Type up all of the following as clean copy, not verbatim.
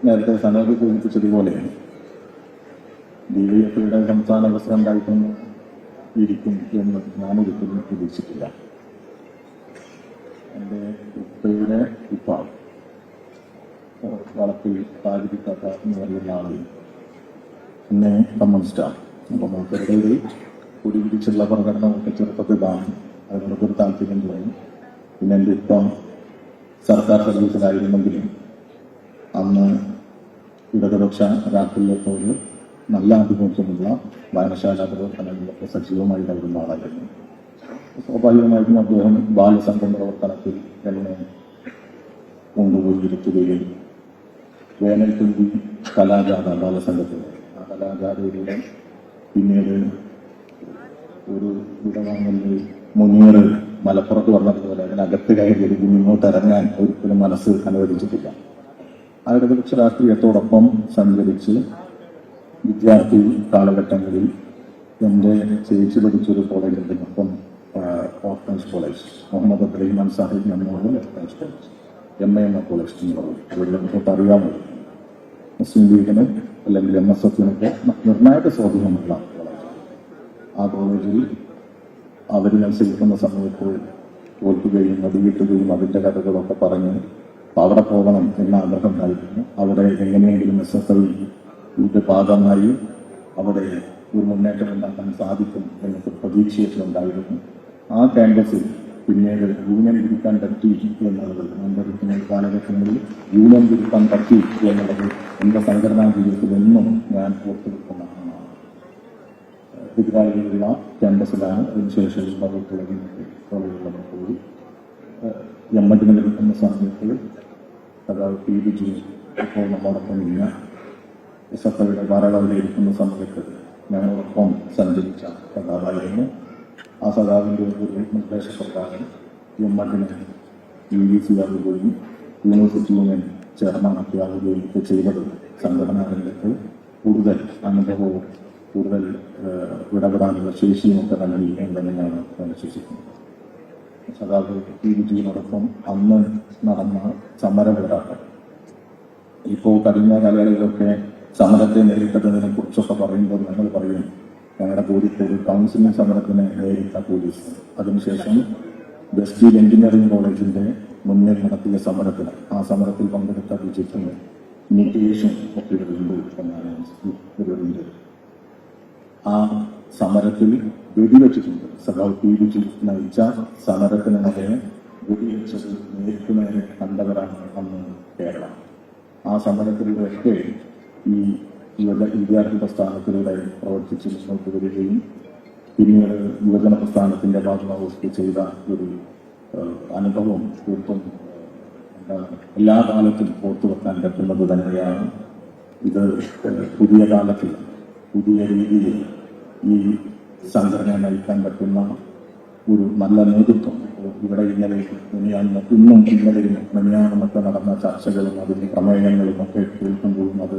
നേരത്തെ സനോജ് സൂചിപ്പിച്ചതുപോലെ DYFയുടെ സംസ്ഥാന പ്രസിഡന്റായിട്ടൊന്നും ഇരിക്കും എന്ന് ഞാനൊരിക്കലും പ്രതീക്ഷിച്ചില്ല. എൻ്റെ ഉപ്പയുടെ ഉപ്പ വളത്തിൽ താജിരിക്കാത്ത എന്ന് പറയുന്ന ആൾ എന്നെ കമ്മ്യൂണിസ്റ്റാണ്. അപ്പം മൂപ്പരുടെ ഒരു പിടിച്ചുള്ള പ്രകടനമൊക്കെ ചെറുപ്പത്തിലാണ്. അതിനോടൊക്കെ ഒരു താല്പര്യം തോന്നി. പിന്നെ എൻ്റെ ഇപ്പം സർക്കാർ സർവീസിലായിരുന്നെങ്കിലും അന്ന് ഇടതുപക്ഷ രാഷ്ട്രീയത്തോട് നല്ല ആഭിമുഖ്യമുള്ള വായനശാല പ്രവർത്തനങ്ങളിലൊക്കെ സജീവമായി നൽകുന്ന ആളായിരുന്നു. സ്വാഭാവികമായിട്ടും അദ്ദേഹം ബാലസംഘം പ്രവർത്തനത്തിൽ എന്നെ കൊണ്ടുപോയിരിക്കുകയും വേനൽത്തുമ്പി കലാജാഥ ബാലസംഘത്തിലെ ആ കലാജാഥയിലൂടെ പിന്നീട് ഒരു വിടവാങ്ങലിൽ മുന്നീർ മലപ്പുറത്ത് പറഞ്ഞതുപോലെ അതിനകത്ത് കയറി മുന്നോട്ട് ഇറങ്ങാൻ ഒരിക്കലും മനസ്സ് അനുവദിച്ചിട്ടില്ല. ആ ഇടതുപക്ഷ രാഷ്ട്രീയത്തോടൊപ്പം സഞ്ചരിച്ച് വിദ്യാർത്ഥി കാലഘട്ടങ്ങളിൽ എൻ്റെ ചേച്ചി പഠിച്ചൊരു കോളേജുണ്ട്, അപ്പം orphans college, Muhammad Abdurahiman Sahib memorial orphans college, MAM college എന്ന് പറയും. ഇവിടെ നമുക്ക് അറിയാമോ, മുസ്ലിം ലീഗിന് അല്ലെങ്കിൽ MSFനൊക്കെ നിർണായക സ്വാധീനമുള്ള കോളേജ്. ആ കോളേജിൽ അവർ മത്സരിക്കുന്ന സമയത്ത് തോൽക്കുകയും നദിയിട്ടുകയും അതിൻ്റെ കഥകളൊക്കെ പറഞ്ഞ് അവിടെ പോകണം എന്ന ആഗ്രഹം ഉണ്ടായിരുന്നു. അവിടെ എങ്ങനെയെങ്കിലും SFIയുടെ ഭാഗമായി അവിടെ ഒരു മുന്നേറ്റം ഉണ്ടാക്കാൻ സാധിക്കും എന്നൊക്കെ പ്രതീക്ഷയിട്ടുണ്ടായിരുന്നു. ആ ക്യാമ്പസിൽ പിന്നീട് യൂണിയൻ പിരിക്കാൻ പറ്റി എന്നുള്ളത് എൻ്റെ കാലഘട്ടങ്ങളിൽ യൂണിയൻ പിരിക്കാൻ പറ്റി എന്നുള്ളത് എൻ്റെ സംഘടനാ ജീവിതത്തിൽ എന്നും ഞാൻ ഓർത്തെടുക്കുന്ന ആളാണ്. എതിരാളികളുള്ള ക്യാമ്പസിലാണ്. അതിനുശേഷം കോളേജുകളിലൊക്കെ പോയി എമ്മഡിന് ലഭിക്കുന്ന സമയത്ത് അതായത് PBG ഇപ്പോൾ നമ്മോടൊപ്പം ഇല്ല. SFIയുടെ ഭാരവാഹിയായിരിക്കുന്ന സമയത്ത് ഞങ്ങളോടൊപ്പം സഞ്ചരിച്ച സഖാവായിരുന്നു. ആ സഖാവിൻ്റെ ഒരു നിർദ്ദേശപ്രകാരം എമ്മഡിന് UVC ആവുകയും യൂണിവേഴ്സിറ്റി യൂണിയൻ ചെയർമാനൊക്കെ ആവുകയും ഒക്കെ ചെയ്തത് സംഘടനാ രംഗത്ത് കൂടുതൽ അനുഭവവും കൂടുതൽ ഇടപെടാനുള്ള ശേഷിയുമൊക്കെ നൽകി എന്ന് തന്നെയാണ് ഞാൻ വിശ്വസിക്കുന്നത്. സഖാവ് PBGയോടൊപ്പം അന്ന് നടന്ന സമര പോരാട്ടം ഇപ്പോൾ കഴിഞ്ഞ കാലങ്ങളിലൊക്കെ സമരത്തെ നേരിട്ടതിനെ കുറിച്ചൊക്കെ പറയുമ്പോൾ ഞങ്ങൾ പറയും ഞങ്ങളുടെ കോഴിക്കോട് കൗൺസിലിംഗ് സമരത്തിനെ നേരിട്ട പോലീസ്. അതിനുശേഷം വെസ്റ്റീൽ എഞ്ചിനീയറിംഗ് കോളേജിന്റെ മുന്നിൽ നടത്തിയ സമരത്തിന് ആ സമരത്തിൽ പങ്കെടുത്ത വിജിത്തിന് നികേഷും ഒക്കെ ഉണ്ട് എന്നാണ് ഒരു ആ സമരത്തിൽ വെടിവെച്ചിട്ടുണ്ട്. സഖാവ് PBG നയിച്ച സമരത്തിനിടെ വെടിവെച്ചത് നേരിട്ട് നേരെ കണ്ടവരാണ് അന്ന് കേരളം. ആ സമരത്തിലൂടെയൊക്കെ ഈ വിദ്യാർത്ഥി പ്രസ്ഥാനത്തിലൂടെ പ്രവർത്തിച്ച് മുന്നോട്ട് വരികയും പിന്നീട് യുവജന പ്രസ്ഥാനത്തിന്റെ ഭാഗമാവുകയൊക്കെ ചെയ്ത ഒരു അനുഭവം തീർത്തും എല്ലാ കാലത്തും ഓർത്തുവെക്കാൻ പറ്റുന്നത് തന്നെയാണ്. ഇത് പുതിയ കാലത്തിൽ പുതിയ രീതിയിൽ ഈ സംഘടന നയിക്കാൻ പറ്റുന്ന ഒരു നല്ല നേതൃത്വം. ഇവിടെ ഇന്നലെ ഇന്നും ഇന്നലെയും മെനിയാണുമൊക്കെ നടന്ന ചർച്ചകളും അതിന്റെ പ്രമേയങ്ങളും ഒക്കെ കേൾക്കുമ്പോഴും അത്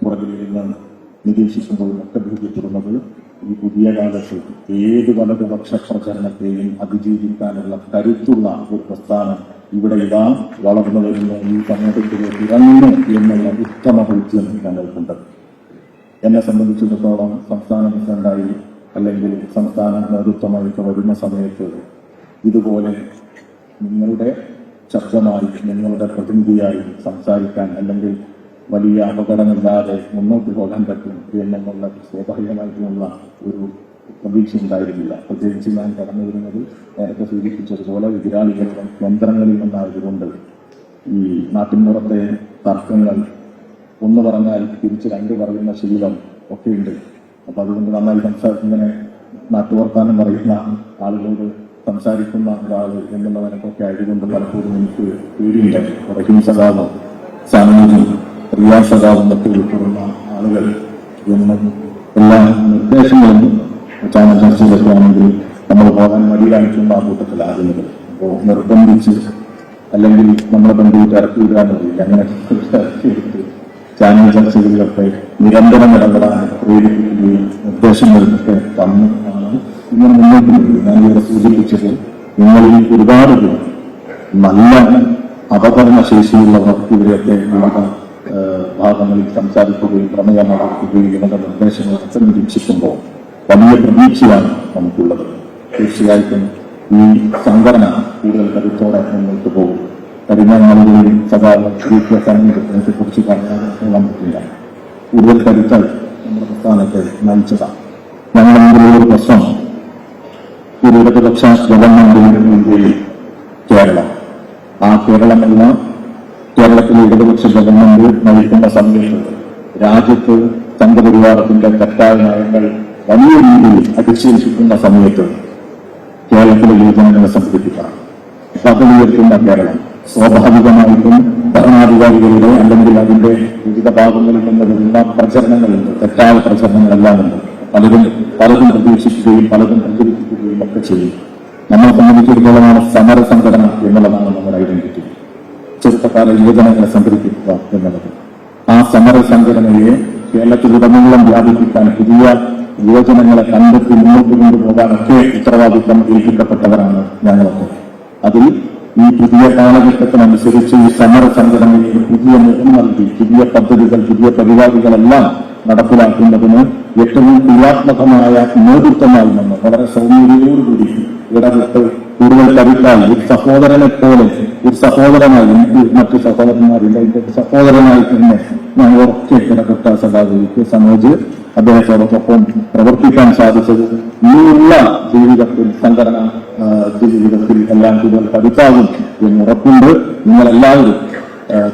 പുറകിലിരുന്ന് നിരീക്ഷിക്കുമ്പോഴും ഒക്കെ ബോധ്യപ്പെടുന്നത് ഈ പുതിയ കാലത്ത് ഏത് വലതുപക്ഷ പ്രചരണത്തെയും അതിജീവിക്കാനുള്ള കരുത്തുള്ള ഒരു പ്രസ്ഥാനം ഇവിടെ ഇതാ വളർന്നു വരുന്ന ഈ സമൂഹത്തിലേക്ക് ഇറങ്ങുന്നു എന്നുള്ള ഉത്തമ ബോധ്യം ഞങ്ങൾക്കുണ്ട്. എന്നെ സംബന്ധിച്ചിടത്തോളം സംസ്ഥാന പ്രസിഡന്റായി അല്ലെങ്കിൽ സംസ്ഥാന നേതൃത്വമായിട്ട് വരുന്ന സമയത്ത് ഇതുപോലെ നിങ്ങളുടെ ശബ്ദമായി നിങ്ങളുടെ പ്രതിനിധിയായി സംസാരിക്കാൻ അല്ലെങ്കിൽ വലിയ അപകടമില്ലാതെ മുന്നോട്ട് പോകാൻ പറ്റും എന്നുള്ള സ്വാഭാവികമായിട്ടുള്ള ഒരു പ്രതീക്ഷ ഉണ്ടായിരുന്നില്ല. പ്രത്യേകിച്ച് ഞാൻ കടന്നു വരുന്നത് നേരത്തെ സൂചിപ്പിച്ചതുപോലെ എതിരാളികളുടെ യന്ത്രങ്ങളിൽ നിന്നായതുകൊണ്ട് ഈ നാട്ടിൻപുറത്തെ തർക്കങ്ങൾ ഒന്ന് പറഞ്ഞാൽ തിരിച്ച് രണ്ട് പറയുന്ന ശീലം ഒക്കെയുണ്ട്. അപ്പൊ അതുകൊണ്ട് നന്നായി ഇങ്ങനെ നാട്ടുവർത്താനം പറയുന്ന ആളുകളോട് സംസാരിക്കുന്ന ഒരാള് എന്നുള്ളവരൊക്കെ ആയതുകൊണ്ട് പലപ്പോഴും എനിക്ക് പേടിയുണ്ടായി. റഹീം സഖാവ്, സാമൂഹ്യം, റിയാസ് സഖാവും ഒക്കെ ഉൾപ്പെടുന്ന ആളുകൾ എന്നും എല്ലാ നിർദ്ദേശങ്ങളും ചാനൽ ചർച്ചയിലൊക്കെ ആണെങ്കിൽ നമ്മൾ പോകാൻ മടി കാണിക്കുന്ന ആ കൂട്ടത്തിലാകുന്നത്. അപ്പോൾ നിർബന്ധിച്ച് അല്ലെങ്കിൽ നമ്മളെ ബന്ധുവിട്ട് ഇറക്കി വിടാൻ അങ്ങനെ ചാനൽ ചർച്ചകളിലൊക്കെ നിരന്തരം ഇടപെടാൻ പ്രേരിപ്പിക്കുകയും നിർദ്ദേശങ്ങളൊക്കെ തന്നു ആണ് ഇങ്ങനെ മുന്നോട്ട് പോകുന്നത്. ഞാനിവിടെ സൂചിപ്പിച്ചത് നിങ്ങളിൽ ഒരുപാട് പേർ നല്ല അവതരണ ശേഷിയുള്ളവർ ഇവരെയൊക്കെ നമ്മുടെ കാര്യങ്ങളിൽ സംസാരിക്കുകയും പ്രമേയം നടത്തുകയും ഇതിന്റെ നിർദ്ദേശങ്ങളൊക്കെ നിരീക്ഷിക്കുമ്പോൾ വലിയ പ്രതീക്ഷയാണ് നമുക്കുള്ളത്. തീർച്ചയായിട്ടും ഈ സംഘടന കൂടുതൽ കരുത്തോടെ മുന്നോട്ട് പോകും. കഴിഞ്ഞ നാളുകളിൽ സഭാവിദ്യാഭ്യാസത്തെ കുറിച്ച് പറയാൻ പറ്റില്ല. കൂടുതൽ കരുത്തൽ നമ്മുടെ പ്രസ്ഥാനത്തെ നയിച്ചതാണ്. ഞങ്ങളെങ്കിലും ഒരു പ്രശ്നം ഒരു ഇടതുപക്ഷ ഗവൺമെന്റിന്റെ ഇന്ത്യയിൽ കേരളം, ആ കേരളമല്ല കേരളത്തിലെ ഇടതുപക്ഷ ഗവൺമെന്റ് നയിക്കുന്ന സമയത്ത് രാജ്യത്ത് സംഘപരിവാരത്തിന്റെ തെറ്റായ നയങ്ങൾ വലിയ രീതിയിൽ അടിച്ചേൽപ്പിക്കുന്ന സമയത്ത് കേരളത്തിലെ യുവജനങ്ങളെ സംഘടിപ്പിക്കണം. പദവിയേൽക്കുന്ന കേരളം സ്വാഭാവികമായിട്ടും ഭരണാധികാരികളുടെ അല്ലെങ്കിൽ അതിന്റെ വിവിധ ഭാഗങ്ങളിൽ നിന്ന് വരുന്ന പ്രചരണങ്ങളുണ്ട്, തെറ്റായ പ്രചരണങ്ങളെല്ലാം ഉണ്ട്. പലതും പ്രതീക്ഷിക്കുകയും പലതും പ്രചരിപ്പിക്കുകയും ഒക്കെ ചെയ്യും. നമ്മളെ സംബന്ധിച്ചിടത്തോളമാണ് സമര സംഘടന എന്നുള്ളതാണ് നമ്മുടെ ഐഡന്റിറ്റി. ചെറുപ്പക്കാരെ യുവജനങ്ങളെ സംഘടിപ്പിക്കുക എന്നുള്ളത്. ആ സമര സംഘടനയെ കേരളത്തിലുടനീളം വ്യാപിപ്പിക്കാൻ പുതിയ യുവജനങ്ങളെ കണ്ടെത്തി മുന്നോട്ട് കൊണ്ടുപോകാനൊക്കെ ഉത്തരവാദിത്വം ഏൽപ്പിക്കപ്പെട്ടവരാണ് ഞങ്ങളൊക്കെ. അതിൽ ഈ പുതിയ കാലഘട്ടത്തിനനുസരിച്ച് ഈ സമര സംഘടനയെ പുതിയ നിറം നൽകി പുതിയ പദ്ധതികൾ, പുതിയ പരിപാടികളെല്ലാം നടപ്പിലാക്കുന്നതിന് ഏറ്റവും ക്രിയാത്മകമായ നേതൃത്വമായി നിന്ന് വളരെ സൗമ്യതയോടുകൂടി ഇടപെട്ട് കൂടുതൽ കരുത്തായി ഒരു സഹോദരനെ പോലെ, ഒരു സഹോദരനായി, എനിക്ക് മറ്റു സഹോദരന്മാരില്ല, എന്റെ സഹോദരനായി തന്നെ ഞാൻ ഉറക്കെ ഇടപെട്ട സദാഗുരിക്ക് സനോജ് അദ്ദേഹത്തോടൊപ്പം പ്രവർത്തിക്കാൻ സാധിച്ചത് ഇനിയുള്ള ജീവിതത്തിൽ, സംഘടന ജീവിതത്തിൽ എല്ലാം കൂടുതൽ കരുത്താകും എന്നുറപ്പുണ്ട്. നിങ്ങളെല്ലാവരും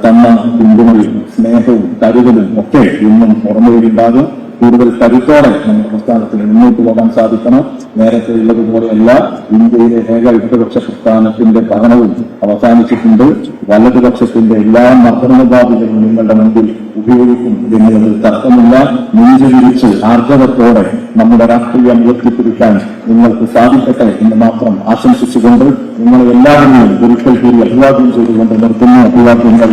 തന്ന പിന്തുണയും സ്നേഹവും കരുതലും ഒക്കെ ഇന്നും ഓർമ്മയിലുണ്ടാകും. കൂടുതൽ കരുത്തോടെ നമ്മുടെ പ്രസ്ഥാനത്തിന് മുന്നോട്ട് പോകാൻ സാധിക്കണം. നേരത്തെ ഉള്ളതുപോലെയല്ല, ഇന്ത്യയിലെ ഏക ഇടതുപക്ഷ പ്രസ്ഥാനത്തിന്റെ ഭരണവും അവസാനിച്ചിട്ടുണ്ട്. വലതുപക്ഷത്തിന്റെ എല്ലാ മർദ്ദനോപാധികളും നിങ്ങളുടെ മുമ്പിൽ ഉപയോഗിക്കും എന്നതിൽ തർക്കമില്ല. നെഞ്ചുവിരിച്ച് ആർജവത്തോടെ നമ്മുടെ രാഷ്ട്രീയം ഉയർത്തിപ്പിടിക്കാൻ നിങ്ങൾക്ക് സാധിക്കട്ടെ എന്ന് മാത്രം ആശംസിച്ചുകൊണ്ട് നിങ്ങളെ എല്ലാവരെയും ഒരിക്കൽ കൂടി അഭിവാദ്യം ചെയ്തുകൊണ്ട് നിർത്തുന്നു. അഭിവാദ്യങ്ങൾ.